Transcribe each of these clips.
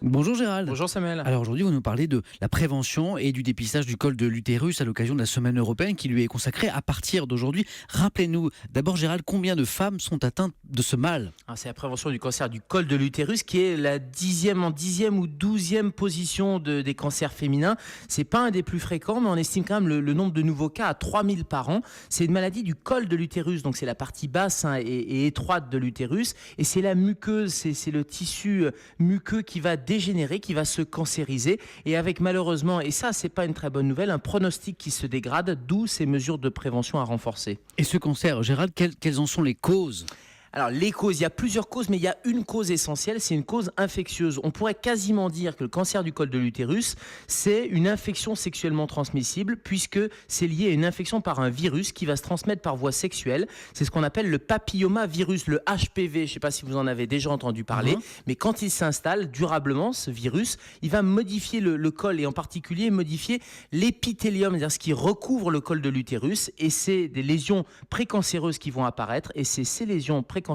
Bonjour Gérald. Bonjour Samuel. Alors aujourd'hui, vous nous parlez de la prévention et du dépistage du col de l'utérus à l'occasion de la semaine européenne qui lui est consacrée à partir d'aujourd'hui. Rappelez-nous d'abord Gérald, combien de femmes sont atteintes de ce mal? C'est la prévention du cancer du col de l'utérus qui est la 10e ou 12e position des cancers féminins. C'est pas un des plus fréquents, mais on estime quand même le nombre de nouveaux cas à 3000 par an. C'est une maladie du col de l'utérus, donc c'est la partie basse et étroite de l'utérus. Et c'est la muqueuse, c'est le tissu muqueux qui va dégénérer, qui va se cancériser. Et avec malheureusement, et ça c'est pas une très bonne nouvelle, un pronostic qui se dégrade, d'où ces mesures de prévention à renforcer. Et ce cancer, Gérald, quelles en sont les causes? Alors les causes, il y a plusieurs causes, mais il y a une cause essentielle, c'est une cause infectieuse. On pourrait quasiment dire que le cancer du col de l'utérus, c'est une infection sexuellement transmissible, puisque c'est lié à une infection par un virus qui va se transmettre par voie sexuelle. C'est ce qu'on appelle le papillomavirus, le HPV. Je ne sais pas si vous en avez déjà entendu parler, mais quand il s'installe durablement, ce virus, il va modifier le col et en particulier modifier l'épithélium, c'est-à-dire ce qui recouvre le col de l'utérus. Et c'est des lésions précancéreuses qui vont apparaître, et c'est ces lésions précancéreuses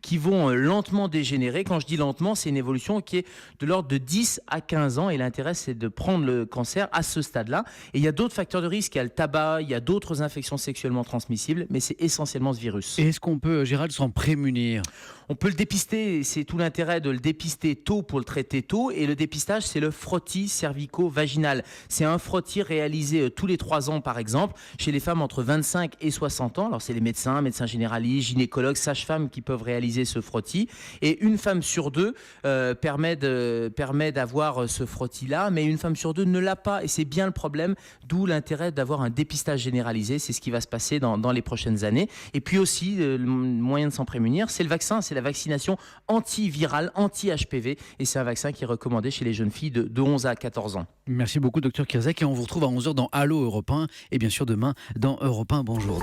qui vont lentement dégénérer. Quand je dis lentement, c'est une évolution qui est de l'ordre de 10 à 15 ans et l'intérêt c'est de prendre le cancer à ce stade-là. Et il y a d'autres facteurs de risque, il y a le tabac, il y a d'autres infections sexuellement transmissibles, mais c'est essentiellement ce virus. Et est-ce qu'on peut, Gérald, s'en prémunir? On peut le dépister, c'est tout l'intérêt de le dépister tôt pour le traiter tôt. Et le dépistage, c'est le frottis cervico-vaginal. C'est un frottis réalisé tous les 3 ans, par exemple, chez les femmes entre 25 et 60 ans. Alors, c'est les médecins généralistes, gynécologues, sages-femmes qui peuvent réaliser ce frottis. Et une femme sur deux permet d'avoir ce frottis-là, mais une femme sur deux ne l'a pas. Et c'est bien le problème, d'où l'intérêt d'avoir un dépistage généralisé. C'est ce qui va se passer dans les prochaines années. Et puis aussi, le moyen de s'en prémunir, c'est le vaccin, c'est la vaccination antivirale, anti-HPV. Et c'est un vaccin qui est recommandé chez les jeunes filles de 11 à 14 ans. Merci beaucoup, Dr Kirzek. Et on vous retrouve à 11h dans Allo Europe 1 et bien sûr demain dans Europe 1. Bonjour.